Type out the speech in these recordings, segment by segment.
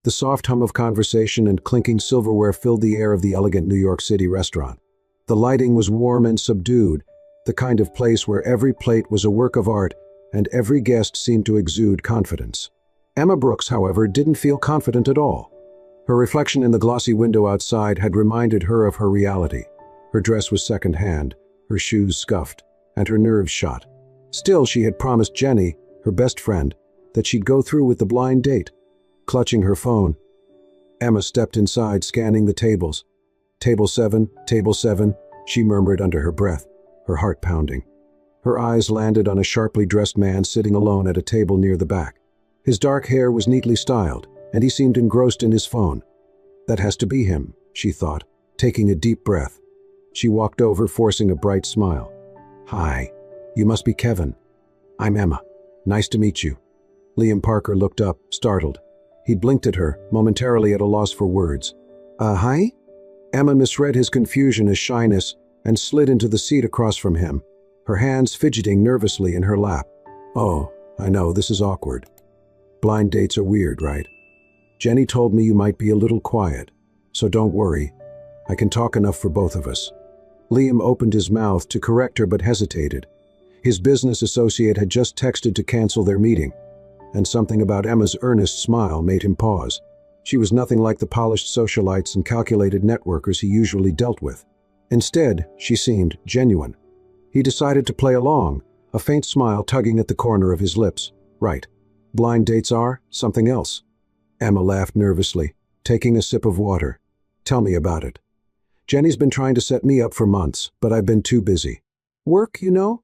The soft hum of conversation and clinking silverware filled the air of the elegant New York City restaurant. The lighting was warm and subdued, the kind of place where every plate was a work of art and every guest seemed to exude confidence. Emma Brooks, however, didn't feel confident at all. Her reflection in the glossy window outside had reminded her of her reality. Her dress was second-hand, her shoes scuffed, and her nerves shot. Still, she had promised Jenny, her best friend, that she'd go through with the blind date. Clutching her phone, Emma stepped inside, scanning the tables. Table 7, she murmured under her breath, her heart pounding. Her eyes landed on a sharply dressed man sitting alone at a table near the back. His dark hair was neatly styled, and he seemed engrossed in his phone. That has to be him, she thought, taking a deep breath. She walked over, forcing a bright smile. "Hi, you must be Kevin. I'm Emma. Nice to meet you." Liam Parker looked up, startled. He blinked at her, momentarily at a loss for words. Hi?" Emma misread his confusion as shyness and slid into the seat across from him, her hands fidgeting nervously in her lap. "Oh, I know, this is awkward. Blind dates are weird, right? Jenny told me you might be a little quiet, so don't worry. I can talk enough for both of us." Liam opened his mouth to correct her but hesitated. His business associate had just texted to cancel their meeting, and something about Emma's earnest smile made him pause. She was nothing like the polished socialites and calculated networkers he usually dealt with. Instead, she seemed genuine. He decided to play along, a faint smile tugging at the corner of his lips. "Right. Blind dates are something else." Emma laughed nervously, taking a sip of water. "Tell me about it. Jenny's been trying to set me up for months, but I've been too busy." "Work, you know?"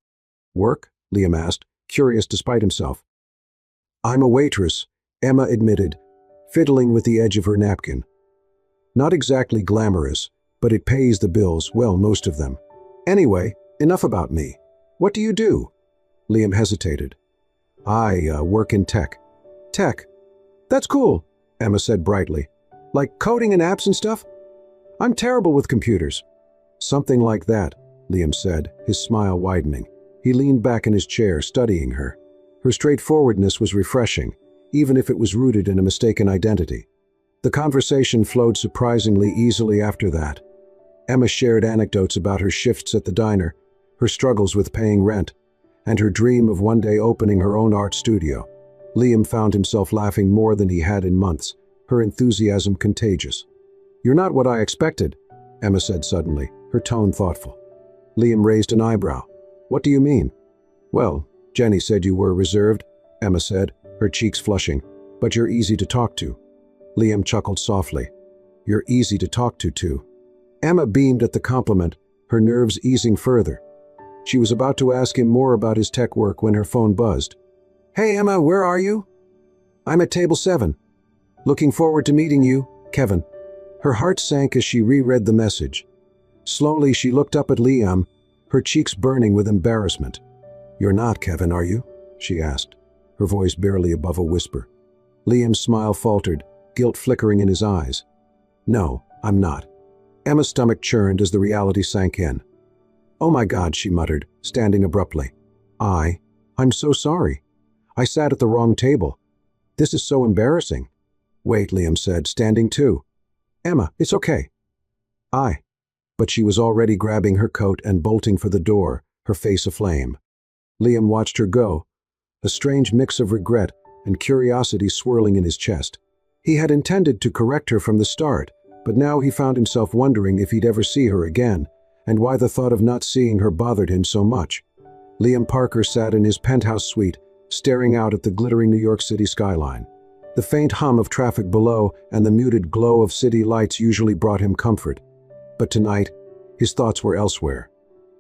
"Work?" Liam asked, curious despite himself. "I'm a waitress," Emma admitted, fiddling with the edge of her napkin. "Not exactly glamorous, but it pays the bills, well, most of them. Anyway, enough about me. What do you do?" Liam hesitated. "I work in tech." "Tech? That's cool," Emma said brightly. "Like coding and apps and stuff? I'm terrible with computers." "Something like that," Liam said, his smile widening. He leaned back in his chair, studying her. Her straightforwardness was refreshing, even if it was rooted in a mistaken identity. The conversation flowed surprisingly easily after that. Emma shared anecdotes about her shifts at the diner, her struggles with paying rent, and her dream of one day opening her own art studio. Liam found himself laughing more than he had in months, her enthusiasm contagious. "You're not what I expected," Emma said suddenly, her tone thoughtful. Liam raised an eyebrow. "What do you mean?" "Well, Jenny said you were reserved," Emma said, her cheeks flushing. "But you're easy to talk to." Liam chuckled softly. "You're easy to talk to, too." Emma beamed at the compliment, her nerves easing further. She was about to ask him more about his tech work when her phone buzzed. "Hey Emma, where are you?" "I'm at table 7. Looking forward to meeting you, Kevin." Her heart sank as she reread the message. Slowly she looked up at Liam, her cheeks burning with embarrassment. "You're not Kevin, are you?" she asked, her voice barely above a whisper. Liam's smile faltered, guilt flickering in his eyes. "No, I'm not." Emma's stomach churned as the reality sank in. "Oh my God," she muttered, standing abruptly. I'm so sorry. I sat at the wrong table. This is so embarrassing." "Wait," Liam said, standing too. "Emma, it's okay." But she was already grabbing her coat and bolting for the door, her face aflame. Liam watched her go, a strange mix of regret and curiosity swirling in his chest. He had intended to correct her from the start, but now he found himself wondering if he'd ever see her again, and why the thought of not seeing her bothered him so much. Liam Parker sat in his penthouse suite, staring out at the glittering New York City skyline. The faint hum of traffic below and the muted glow of city lights usually brought him comfort. But tonight, his thoughts were elsewhere.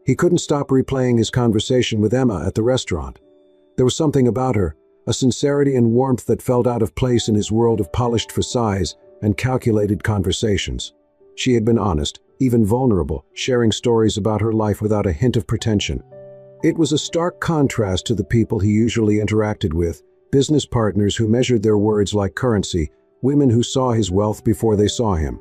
He couldn't stop replaying his conversation with Emma at the restaurant. There was something about her, a sincerity and warmth that felt out of place in his world of polished facades and calculated conversations. She had been honest, even vulnerable, sharing stories about her life without a hint of pretension. It was a stark contrast to the people he usually interacted with, business partners who measured their words like currency, women who saw his wealth before they saw him.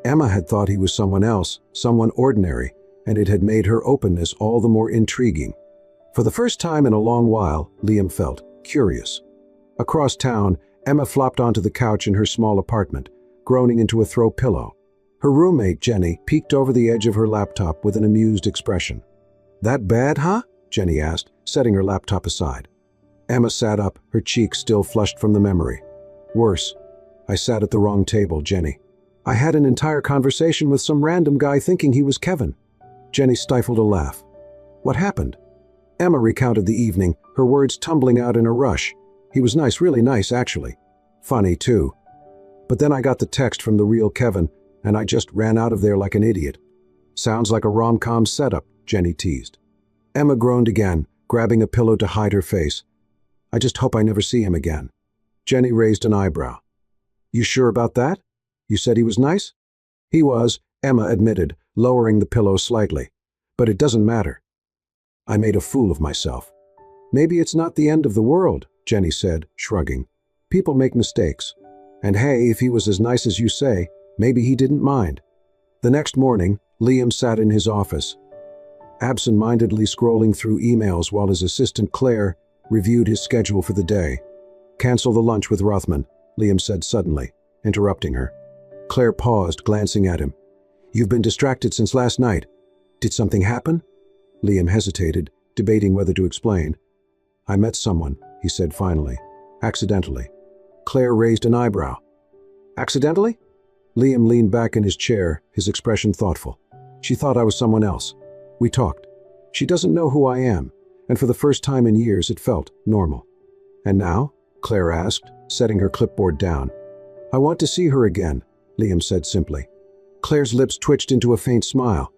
Emma had thought he was someone else, someone ordinary, and it had made her openness all the more intriguing. For the first time in a long while, Liam felt curious. Across town, Emma flopped onto the couch in her small apartment, groaning into a throw pillow. Her roommate, Jenny, peeked over the edge of her laptop with an amused expression. "That bad, huh?" Jenny asked, setting her laptop aside. Emma sat up, her cheeks still flushed from the memory. "Worse. I sat at the wrong table, Jenny. I had an entire conversation with some random guy thinking he was Kevin." Jenny stifled a laugh. "What happened?" Emma recounted the evening, her words tumbling out in a rush. "He was nice, really nice, actually. Funny, too. But then I got the text from the real Kevin, and I just ran out of there like an idiot." "Sounds like a rom-com setup," Jenny teased. Emma groaned again, grabbing a pillow to hide her face. "I just hope I never see him again." Jenny raised an eyebrow. "You sure about that? You said he was nice?" "He was," Emma admitted, lowering the pillow slightly. "But it doesn't matter. I made a fool of myself." "Maybe it's not the end of the world," Jenny said, shrugging. "People make mistakes. And hey, if he was as nice as you say, maybe he didn't mind." The next morning, Liam sat in his office, absent-mindedly scrolling through emails while his assistant Claire reviewed his schedule for the day. "Cancel the lunch with Rothman," Liam said suddenly, interrupting her. Claire paused, glancing at him. "You've been distracted since last night. Did something happen?" Liam hesitated, debating whether to explain. "I met someone," he said finally. "Accidentally." Claire raised an eyebrow. "Accidentally?" Liam leaned back in his chair, his expression thoughtful. "She thought I was someone else. We talked. She doesn't know who I am, and for the first time in years it felt normal." "And now?" Claire asked, setting her clipboard down. "I want to see her again," Liam said simply. Claire's lips twitched into a faint smile.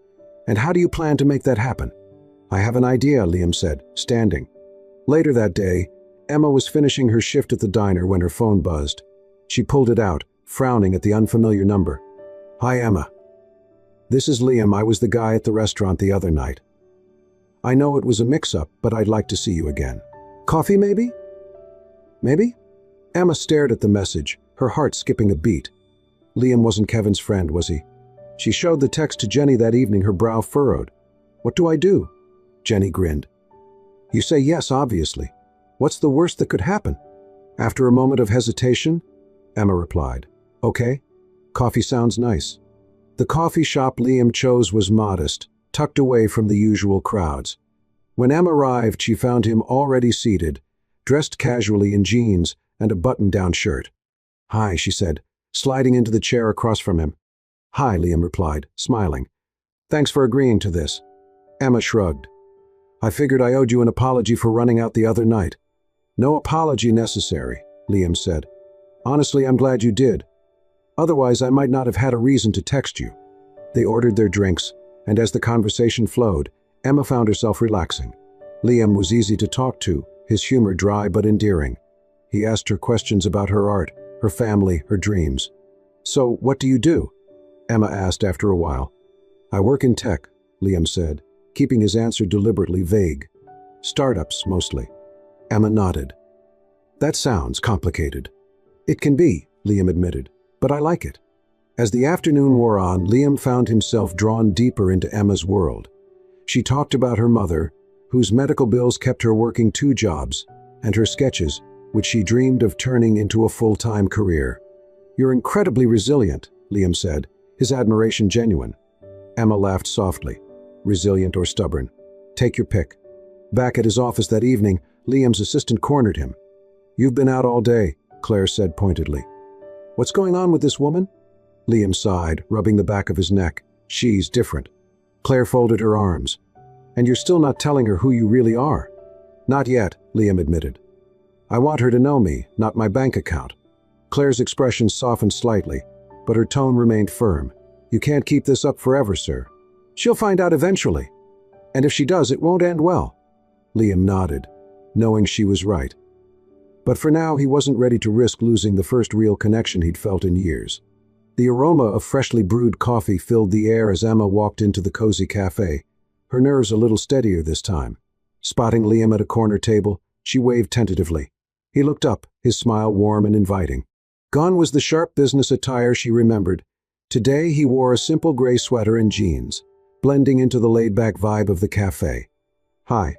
"And how do you plan to make that happen?" "I have an idea," Liam said, standing. Later that day, Emma was finishing her shift at the diner when her phone buzzed. She pulled it out, frowning at the unfamiliar number. "Hi, Emma. This is Liam. I was the guy at the restaurant the other night. I know it was a mix-up, but I'd like to see you again. Coffee, maybe?" "Maybe?" Emma stared at the message, her heart skipping a beat. Liam wasn't Kevin's friend, was he? She showed the text to Jenny that evening, her brow furrowed. "What do I do?" Jenny grinned. "You say yes, obviously. What's the worst that could happen?" After a moment of hesitation, Emma replied, "Okay, coffee sounds nice." The coffee shop Liam chose was modest, tucked away from the usual crowds. When Emma arrived, she found him already seated, dressed casually in jeans and a button-down shirt. "Hi," she said, sliding into the chair across from him. "Hi," Liam replied, smiling. "Thanks for agreeing to this." Emma shrugged. "I figured I owed you an apology for running out the other night." "No apology necessary," Liam said. "Honestly, I'm glad you did. Otherwise, I might not have had a reason to text you." They ordered their drinks, and as the conversation flowed, Emma found herself relaxing. Liam was easy to talk to, his humor dry but endearing. He asked her questions about her art, her family, her dreams. "So, what do you do?" Emma asked after a while. "I work in tech," Liam said, keeping his answer deliberately vague. "Startups, mostly." Emma nodded. "That sounds complicated." "It can be," Liam admitted, "but I like it." As the afternoon wore on, Liam found himself drawn deeper into Emma's world. She talked about her mother, whose medical bills kept her working 2 jobs, and her sketches, which she dreamed of turning into a full-time career. "You're incredibly resilient," Liam said, his admiration genuine. Emma laughed softly. "Resilient or stubborn? Take your pick." Back at his office that evening, Liam's assistant cornered him. "You've been out all day," Claire said pointedly. "What's going on with this woman?" Liam sighed, rubbing the back of his neck. "She's different." Claire folded her arms. "And you're still not telling her who you really are?" "Not yet," Liam admitted. "I want her to know me, not my bank account." Claire's expression softened slightly, but her tone remained firm. "You can't keep this up forever, sir. She'll find out eventually. And if she does, it won't end well." Liam nodded, knowing she was right. But for now, he wasn't ready to risk losing the first real connection he'd felt in years. The aroma of freshly brewed coffee filled the air as Emma walked into the cozy cafe, her nerves a little steadier this time. Spotting Liam at a corner table, she waved tentatively. He looked up, his smile warm and inviting. Gone was the sharp business attire she remembered. Today he wore a simple gray sweater and jeans, blending into the laid-back vibe of the cafe. "Hi,"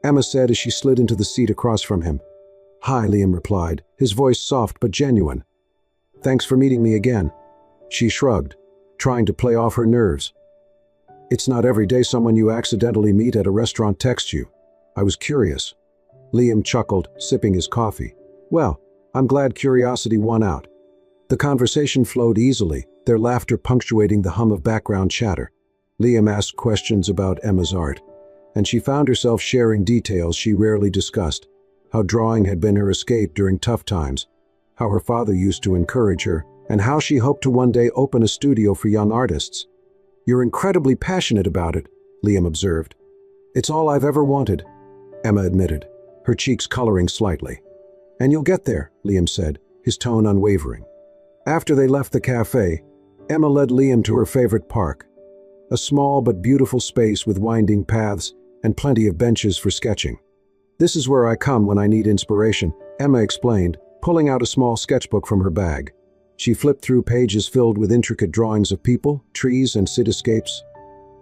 Emma said as she slid into the seat across from him. "Hi," Liam replied, his voice soft but genuine. "Thanks for meeting me again." She shrugged, trying to play off her nerves. "It's not every day someone you accidentally meet at a restaurant texts you. I was curious." Liam chuckled, sipping his coffee. "Well, I'm glad curiosity won out." The conversation flowed easily, their laughter punctuating the hum of background chatter. Liam asked questions about Emma's art, and she found herself sharing details she rarely discussed: how drawing had been her escape during tough times, how her father used to encourage her, and how she hoped to one day open a studio for young artists. "You're incredibly passionate about it," Liam observed. "It's all I've ever wanted," Emma admitted, her cheeks coloring slightly. "And you'll get there," Liam said, his tone unwavering. After they left the cafe, Emma led Liam to her favorite park, a small but beautiful space with winding paths and plenty of benches for sketching. "This is where I come when I need inspiration," Emma explained, pulling out a small sketchbook from her bag. She flipped through pages filled with intricate drawings of people, trees, and cityscapes.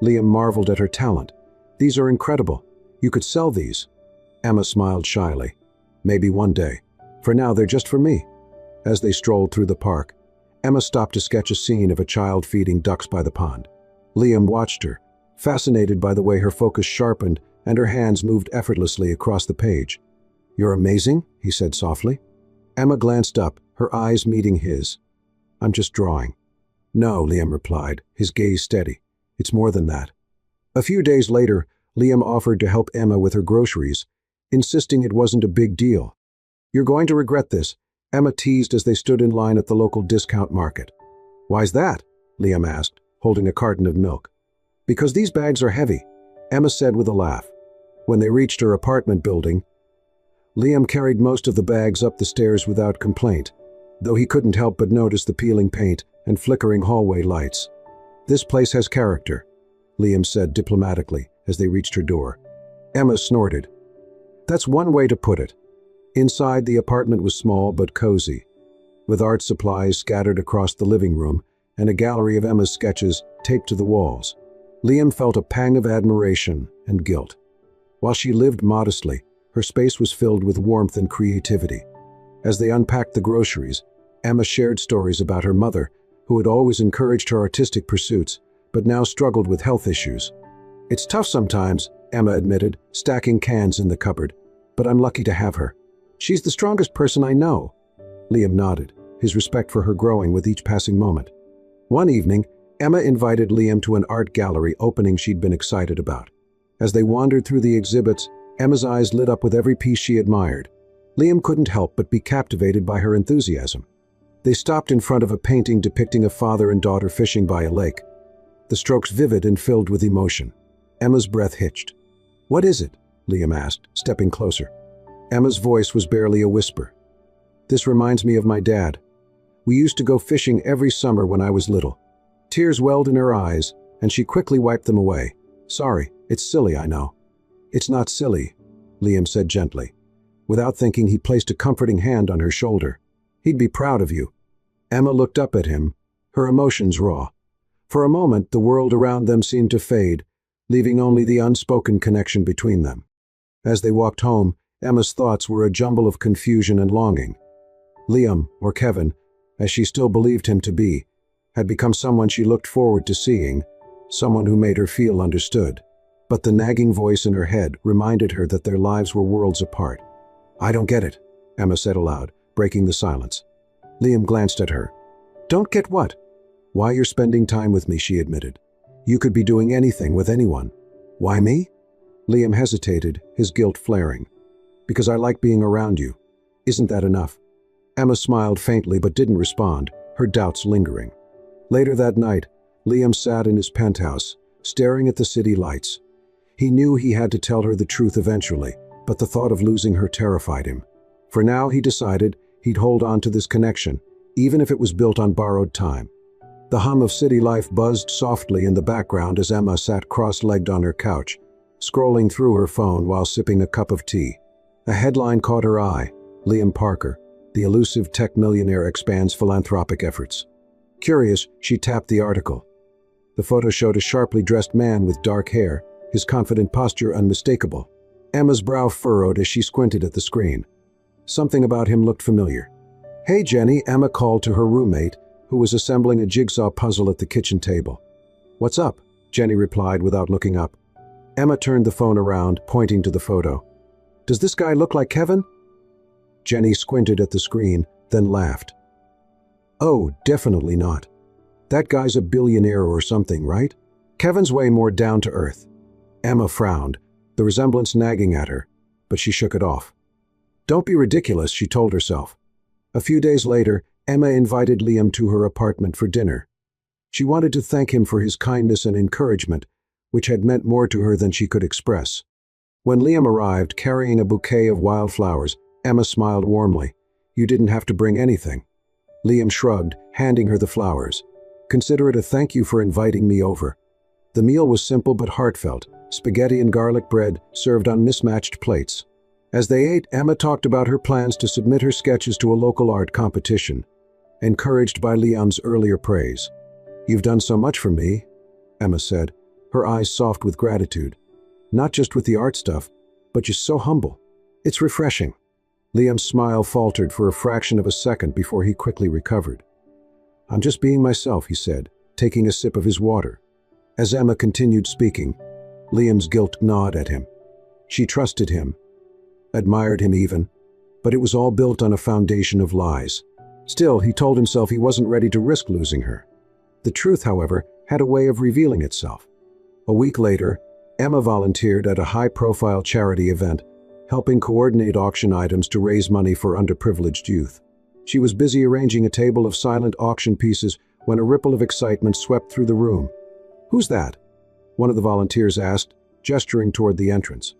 Liam marveled at her talent. "These are incredible. You could sell these." Emma smiled shyly. "Maybe one day. For now, they're just for me." As they strolled through the park, Emma stopped to sketch a scene of a child feeding ducks by the pond. Liam watched her, fascinated by the way her focus sharpened and her hands moved effortlessly across the page. "You're amazing," he said softly. Emma glanced up, her eyes meeting his. "I'm just drawing." "No," Liam replied, his gaze steady. "It's more than that." A few days later, Liam offered to help Emma with her groceries, insisting it wasn't a big deal. "You're going to regret this," Emma teased as they stood in line at the local discount market. "Why's that?" Liam asked, holding a carton of milk. "Because these bags are heavy," Emma said with a laugh. When they reached her apartment building, Liam carried most of the bags up the stairs without complaint, though he couldn't help but notice the peeling paint and flickering hallway lights. "This place has character," Liam said diplomatically as they reached her door. Emma snorted. "That's one way to put it." Inside, the apartment was small but cozy, with art supplies scattered across the living room and a gallery of Emma's sketches taped to the walls. Liam felt a pang of admiration and guilt. While she lived modestly, her space was filled with warmth and creativity. As they unpacked the groceries, Emma shared stories about her mother, who had always encouraged her artistic pursuits, but now struggled with health issues. "It's tough sometimes," Emma admitted, stacking cans in the cupboard, "but I'm lucky to have her. She's the strongest person I know." Liam nodded, his respect for her growing with each passing moment. One evening, Emma invited Liam to an art gallery opening she'd been excited about. As they wandered through the exhibits, Emma's eyes lit up with every piece she admired. Liam couldn't help but be captivated by her enthusiasm. They stopped in front of a painting depicting a father and daughter fishing by a lake, the strokes vivid and filled with emotion. Emma's breath hitched. "What is it?" Liam asked, stepping closer. Emma's voice was barely a whisper. "This reminds me of my dad. We used to go fishing every summer when I was little." Tears welled in her eyes, and she quickly wiped them away. "Sorry, it's silly, I know." "It's not silly," Liam said gently. Without thinking, he placed a comforting hand on her shoulder. "He'd be proud of you." Emma looked up at him, her emotions raw. For a moment, the world around them seemed to fade, leaving only the unspoken connection between them. As they walked home, Emma's thoughts were a jumble of confusion and longing. Liam, or Kevin, as she still believed him to be, had become someone she looked forward to seeing, someone who made her feel understood. But the nagging voice in her head reminded her that their lives were worlds apart. "I don't get it," Emma said aloud, breaking the silence. Liam glanced at her. "Don't get what?" "Why you're spending time with me," she admitted. "You could be doing anything with anyone." "Why me?" Liam hesitated, his guilt flaring. "Because I like being around you. Isn't that enough?" Emma smiled faintly but didn't respond, her doubts lingering. Later that night, Liam sat in his penthouse, staring at the city lights. He knew he had to tell her the truth eventually, but the thought of losing her terrified him. For now, he decided he'd hold on to this connection, even if it was built on borrowed time. The hum of city life buzzed softly in the background as Emma sat cross-legged on her couch, scrolling through her phone while sipping a cup of tea. A headline caught her eye: "Liam Parker, the elusive tech millionaire expands philanthropic efforts." Curious, she tapped the article. The photo showed a sharply dressed man with dark hair, his confident posture unmistakable. Emma's brow furrowed as she squinted at the screen. Something about him looked familiar. "Hey, Jenny," Emma called to her roommate, who was assembling a jigsaw puzzle at the kitchen table. "What's up?" Jenny replied without looking up. Emma turned the phone around, pointing to the photo. "Does this guy look like Kevin?" Jenny squinted at the screen, then laughed. "Oh, definitely not. That guy's a billionaire or something, right? Kevin's way more down to earth." Emma frowned, the resemblance nagging at her, but she shook it off. "Don't be ridiculous," she told herself. A few days later, Emma invited Liam to her apartment for dinner. She wanted to thank him for his kindness and encouragement, which had meant more to her than she could express. When Liam arrived, carrying a bouquet of wildflowers, Emma smiled warmly. "You didn't have to bring anything." Liam shrugged, handing her the flowers. "Consider it a thank you for inviting me over." The meal was simple but heartfelt, spaghetti and garlic bread served on mismatched plates. As they ate, Emma talked about her plans to submit her sketches to a local art competition, encouraged by Liam's earlier praise. "You've done so much for me," Emma said, her eyes soft with gratitude. "Not just with the art stuff, but just so humble. It's refreshing." Liam's smile faltered for a fraction of a second before he quickly recovered. "I'm just being myself," he said, taking a sip of his water. As Emma continued speaking, Liam's guilt gnawed at him. She trusted him, admired him even, but it was all built on a foundation of lies. Still, he told himself he wasn't ready to risk losing her. The truth, however, had a way of revealing itself. A week later, Emma volunteered at a high-profile charity event, helping coordinate auction items to raise money for underprivileged youth. She was busy arranging a table of silent auction pieces when a ripple of excitement swept through the room. "Who's that?" one of the volunteers asked, gesturing toward the entrance.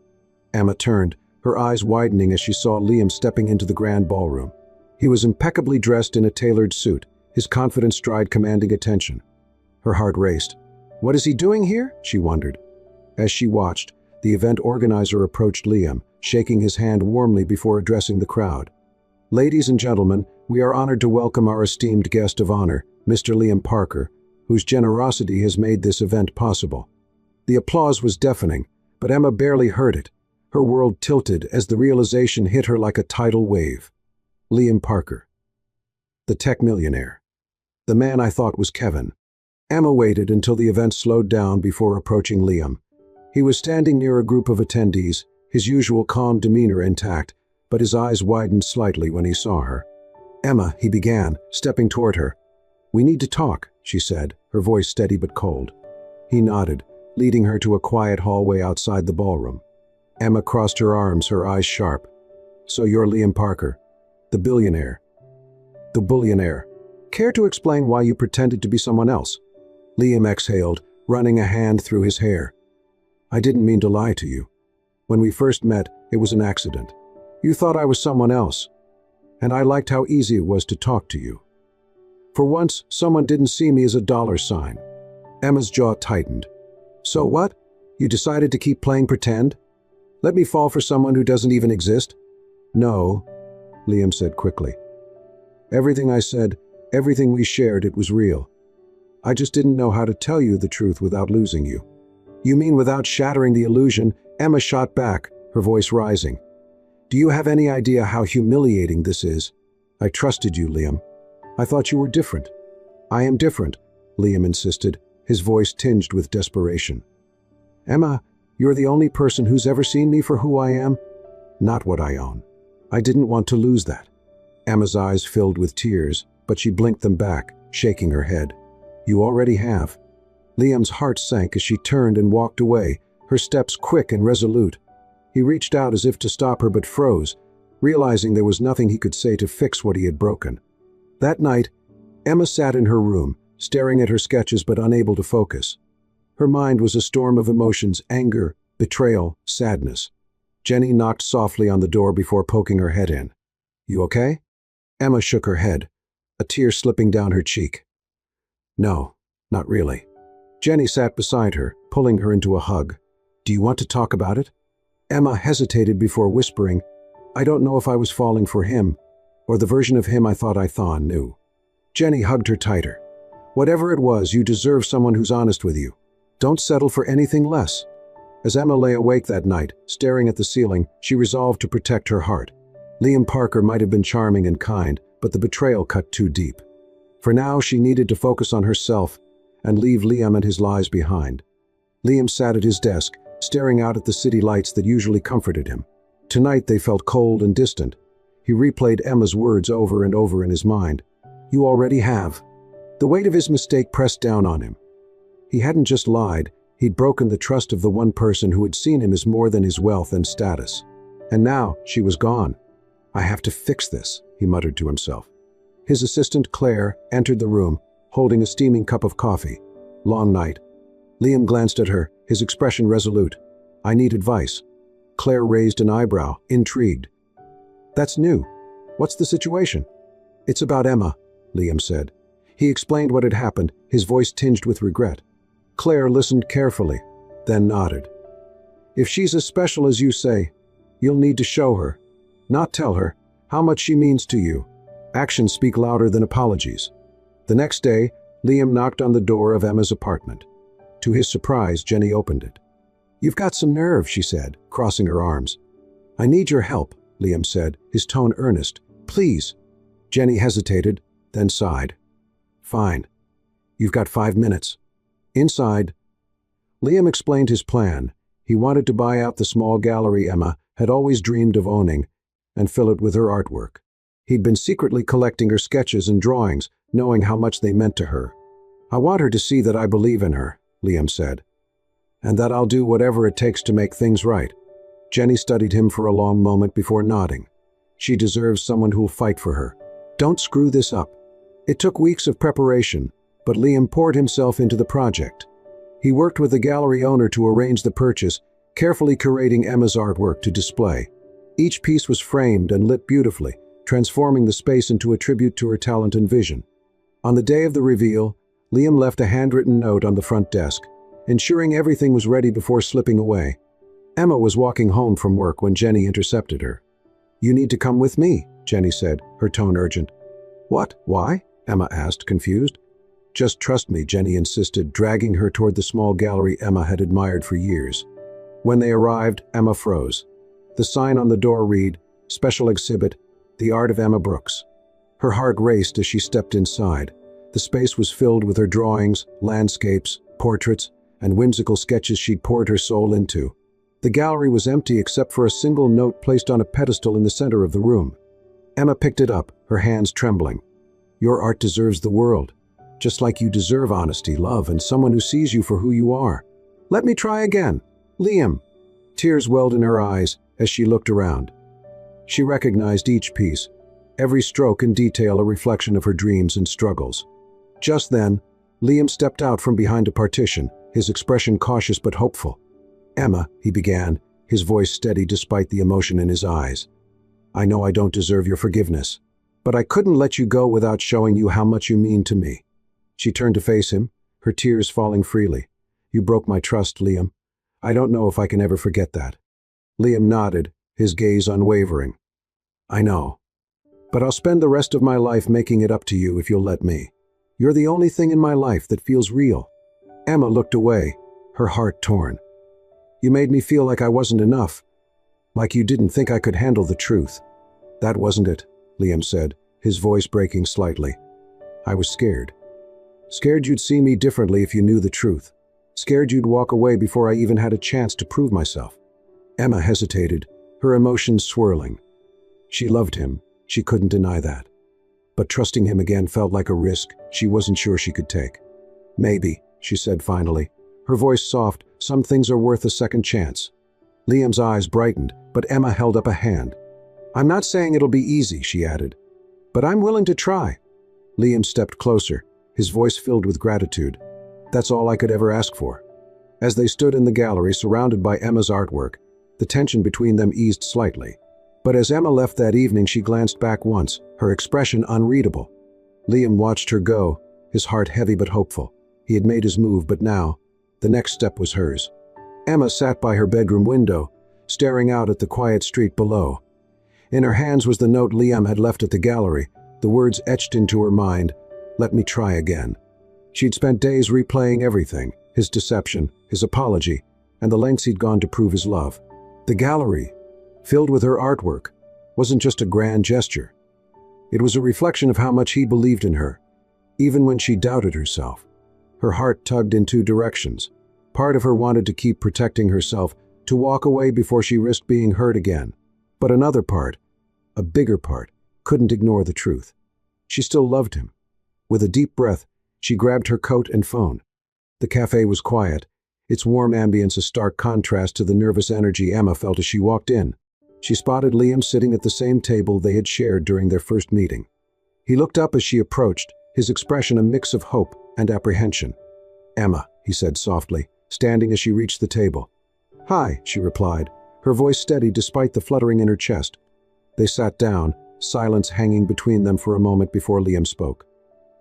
Emma turned, her eyes widening as she saw Liam stepping into the grand ballroom. He was impeccably dressed in a tailored suit, his confident stride commanding attention. Her heart raced. "What is he doing here?" she wondered. As she watched, the event organizer approached Liam, shaking his hand warmly before addressing the crowd. "Ladies and gentlemen, we are honored to welcome our esteemed guest of honor, Mr. Liam Parker, whose generosity has made this event possible." The applause was deafening, but Emma barely heard it. Her world tilted as the realization hit her like a tidal wave. Liam Parker. The tech millionaire. The man I thought was Kevin. Emma waited until the event slowed down before approaching Liam. He was standing near a group of attendees, his usual calm demeanor intact, but his eyes widened slightly when he saw her. "Emma," he began, stepping toward her. "We need to talk," she said, her voice steady but cold. He nodded, leading her to a quiet hallway outside the ballroom. Emma crossed her arms, her eyes sharp. "So you're Liam Parker, the billionaire." "The billionaire. Care to explain why you pretended to be someone else?" Liam exhaled, running a hand through his hair. "I didn't mean to lie to you. When we first met, it was an accident. You thought I was someone else, and I liked how easy it was to talk to you. For once, someone didn't see me as a dollar sign." Emma's jaw tightened. "So what? You decided to keep playing pretend? Let me fall for someone who doesn't even exist?" "No," Liam said quickly. "Everything I said, everything we shared, it was real. I just didn't know how to tell you the truth without losing you." "You mean without shattering the illusion?" Emma shot back, her voice rising. "Do you have any idea how humiliating this is? I trusted you, Liam. I thought you were different." "I am different," Liam insisted, his voice tinged with desperation. "Emma, you're the only person who's ever seen me for who I am, not what I own. I didn't want to lose that." Emma's eyes filled with tears, but she blinked them back, shaking her head. "You already have." Liam's heart sank as she turned and walked away, her steps quick and resolute. He reached out as if to stop her but froze, realizing there was nothing he could say to fix what he had broken. That night, Emma sat in her room, staring at her sketches but unable to focus. Her mind was a storm of emotions: anger, betrayal, sadness. Jenny knocked softly on the door before poking her head in. "You okay?" Emma shook her head, a tear slipping down her cheek. "No, not really." Jenny sat beside her, pulling her into a hug. "Do you want to talk about it?" Emma hesitated before whispering, "I don't know if I was falling for him, or the version of him I thought I knew." Jenny hugged her tighter. "Whatever it was, you deserve someone who's honest with you. Don't settle for anything less." As Emma lay awake that night, staring at the ceiling, she resolved to protect her heart. Liam Parker might have been charming and kind, but the betrayal cut too deep. For now, she needed to focus on herself and leave Liam and his lies behind. Liam sat at his desk, staring out at the city lights that usually comforted him. Tonight they felt cold and distant. He replayed Emma's words over and over in his mind. "You already have." The weight of his mistake pressed down on him. He hadn't just lied, he'd broken the trust of the one person who had seen him as more than his wealth and status. And now she was gone. "I have to fix this," he muttered to himself. His assistant, Claire, entered the room, holding a steaming cup of coffee. "Long night." Liam glanced at her, his expression resolute. "I need advice." Claire raised an eyebrow, intrigued. "That's new. What's the situation?" "It's about Emma," Liam said. He explained what had happened, his voice tinged with regret. Claire listened carefully, then nodded. "If she's as special as you say, you'll need to show her, not tell her, how much she means to you. Actions speak louder than apologies." The next day, Liam knocked on the door of Emma's apartment. To his surprise, Jenny opened it. "You've got some nerve," she said, crossing her arms. "I need your help," Liam said, his tone earnest. "Please." Jenny hesitated, then sighed. "Fine. You've got 5 minutes. Inside." Liam explained his plan. He wanted to buy out the small gallery Emma had always dreamed of owning and fill it with her artwork. He'd been secretly collecting her sketches and drawings, knowing how much they meant to her. "I want her to see that I believe in her," Liam said, "and that I'll do whatever it takes to make things right." Jenny studied him for a long moment before nodding. She deserves someone who'll fight for her. "Don't screw this up." It took weeks of preparation, but Liam poured himself into the project. He worked with the gallery owner to arrange the purchase, carefully curating Emma's artwork to display. Each piece was framed and lit beautifully, transforming the space into a tribute to her talent and vision. On the day of the reveal, Liam left a handwritten note on the front desk, ensuring everything was ready before slipping away. Emma was walking home from work when Jenny intercepted her. "You need to come with me," Jenny said, her tone urgent. "What? Why?" Emma asked, confused. "Just trust me," Jenny insisted, dragging her toward the small gallery Emma had admired for years. When they arrived, Emma froze. The sign on the door read, "Special Exhibit, The Art of Emma Brooks." Her heart raced as she stepped inside. The space was filled with her drawings, landscapes, portraits, and whimsical sketches she'd poured her soul into. The gallery was empty except for a single note placed on a pedestal in the center of the room. Emma picked it up, her hands trembling. "Your art deserves the world, just like you deserve honesty, love, and someone who sees you for who you are." "Let me try again." "Liam." Tears welled in her eyes as she looked around. She recognized each piece, every stroke and detail a reflection of her dreams and struggles. Just then, Liam stepped out from behind a partition, his expression cautious but hopeful. "Emma," he began, his voice steady despite the emotion in his eyes. "I know I don't deserve your forgiveness, but I couldn't let you go without showing you how much you mean to me." She turned to face him, her tears falling freely. "You broke my trust, Liam. I don't know if I can ever forget that." Liam nodded, his gaze unwavering. "I know. But I'll spend the rest of my life making it up to you if you'll let me. You're the only thing in my life that feels real." Emma looked away, her heart torn. "You made me feel like I wasn't enough, like you didn't think I could handle the truth." "That wasn't it," Liam said, his voice breaking slightly. "I was scared. Scared you'd see me differently if you knew the truth. Scared you'd walk away before I even had a chance to prove myself." Emma hesitated, her emotions swirling. She loved him, she couldn't deny that. But trusting him again felt like a risk she wasn't sure she could take. "Maybe," she said finally, her voice soft. "Some things are worth a second chance." Liam's eyes brightened, but Emma held up a hand. "I'm not saying it'll be easy," she added, "but I'm willing to try." Liam stepped closer, his voice filled with gratitude. "That's all I could ever ask for." As they stood in the gallery surrounded by Emma's artwork, the tension between them eased slightly. But as Emma left that evening, she glanced back once, her expression unreadable. Liam watched her go, his heart heavy but hopeful. He had made his move, but now, the next step was hers. Emma sat by her bedroom window, staring out at the quiet street below. In her hands was the note Liam had left at the gallery, the words etched into her mind, "Let me try again." She'd spent days replaying everything, his deception, his apology, and the lengths he'd gone to prove his love. The gallery, filled with her artwork, wasn't just a grand gesture. It was a reflection of how much he believed in her, even when she doubted herself. Her heart tugged in two directions. Part of her wanted to keep protecting herself, to walk away before she risked being hurt again. But another part, a bigger part, couldn't ignore the truth. She still loved him. With a deep breath, she grabbed her coat and phone. The cafe was quiet, its warm ambience a stark contrast to the nervous energy Emma felt as she walked in. She spotted Liam sitting at the same table they had shared during their first meeting. He looked up as she approached, his expression a mix of hope and apprehension. "Emma," he said softly, standing as she reached the table. "Hi," she replied, her voice steady despite the fluttering in her chest. They sat down, silence hanging between them for a moment before Liam spoke.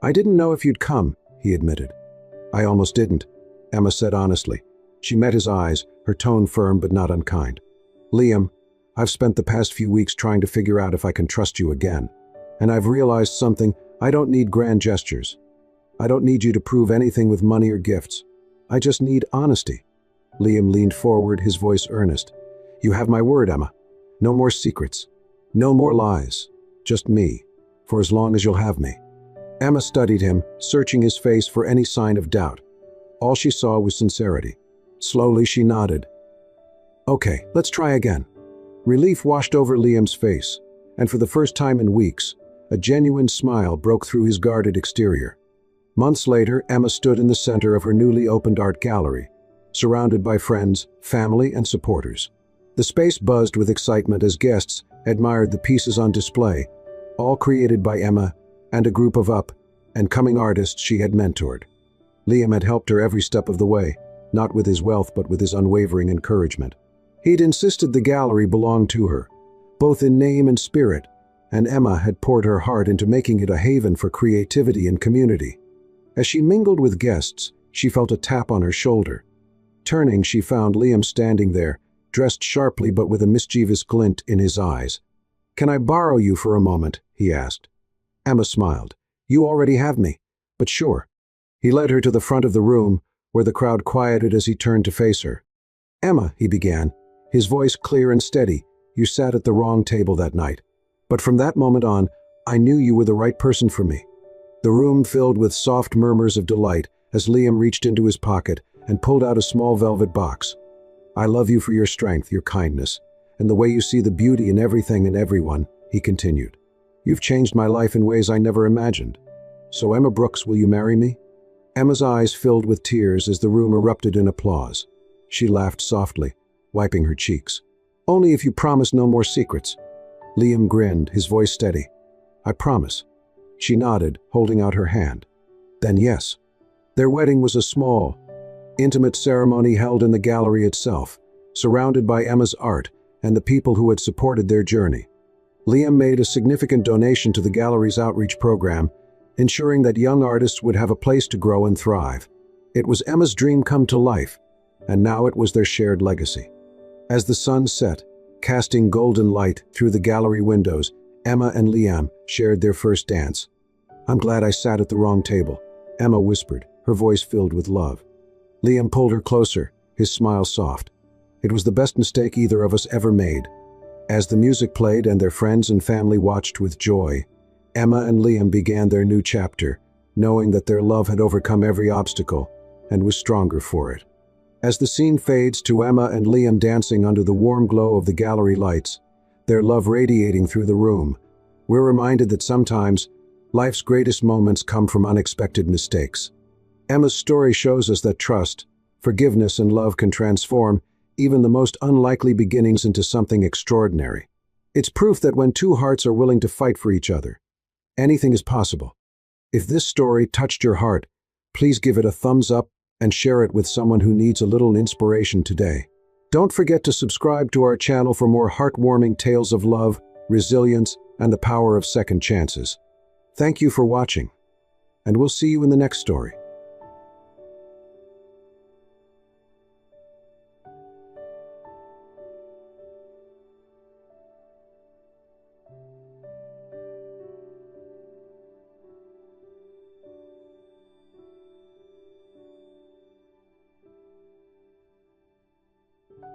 "I didn't know if you'd come," he admitted. "I almost didn't," Emma said honestly. She met his eyes, her tone firm but not unkind. "Liam, I've spent the past few weeks trying to figure out if I can trust you again. And I've realized something. I don't need grand gestures. I don't need you to prove anything with money or gifts. I just need honesty." Liam leaned forward, his voice earnest. "You have my word, Emma. No more secrets. No more lies. Just me. For as long as you'll have me." Emma studied him, searching his face for any sign of doubt. All she saw was sincerity. Slowly she nodded. "Okay, let's try again." Relief washed over Liam's face, and for the first time in weeks, a genuine smile broke through his guarded exterior. Months later, Emma stood in the center of her newly opened art gallery, surrounded by friends, family, and supporters. The space buzzed with excitement as guests admired the pieces on display, all created by Emma and a group of up and coming artists she had mentored. Liam had helped her every step of the way, not with his wealth but with his unwavering encouragement. He'd insisted the gallery belonged to her, both in name and spirit, and Emma had poured her heart into making it a haven for creativity and community. As she mingled with guests, she felt a tap on her shoulder. Turning, she found Liam standing there, dressed sharply but with a mischievous glint in his eyes. "Can I borrow you for a moment?" he asked. Emma smiled. "You already have me, but sure." He led her to the front of the room, where the crowd quieted as he turned to face her. "Emma," he began, his voice clear and steady, "you sat at the wrong table that night. But from that moment on, I knew you were the right person for me." The room filled with soft murmurs of delight as Liam reached into his pocket and pulled out a small velvet box. "I love you for your strength, your kindness, and the way you see the beauty in everything and everyone," he continued. "You've changed my life in ways I never imagined. So Emma Brooks, will you marry me?" Emma's eyes filled with tears as the room erupted in applause. She laughed softly, wiping her cheeks. "Only if you promise no more secrets." Liam grinned, his voice steady. "I promise." She nodded, holding out her hand. "Then yes." Their wedding was a small, intimate ceremony held in the gallery itself, surrounded by Emma's art and the people who had supported their journey. Liam made a significant donation to the gallery's outreach program, ensuring that young artists would have a place to grow and thrive. It was Emma's dream come to life, and now it was their shared legacy. As the sun set, casting golden light through the gallery windows, Emma and Liam shared their first dance. "I'm glad I sat at the wrong table," Emma whispered, her voice filled with love. Liam pulled her closer, his smile soft. "It was the best mistake either of us ever made." As the music played and their friends and family watched with joy, Emma and Liam began their new chapter, knowing that their love had overcome every obstacle and was stronger for it. As the scene fades to Emma and Liam dancing under the warm glow of the gallery lights, their love radiating through the room, we're reminded that sometimes life's greatest moments come from unexpected mistakes. Emma's story shows us that trust, forgiveness, and love can transform even the most unlikely beginnings into something extraordinary. It's proof that when two hearts are willing to fight for each other, anything is possible. If this story touched your heart, please give it a thumbs up and share it with someone who needs a little inspiration today. Don't forget to subscribe to our channel for more heartwarming tales of love, resilience, and the power of second chances. Thank you for watching, and we'll see you in the next story.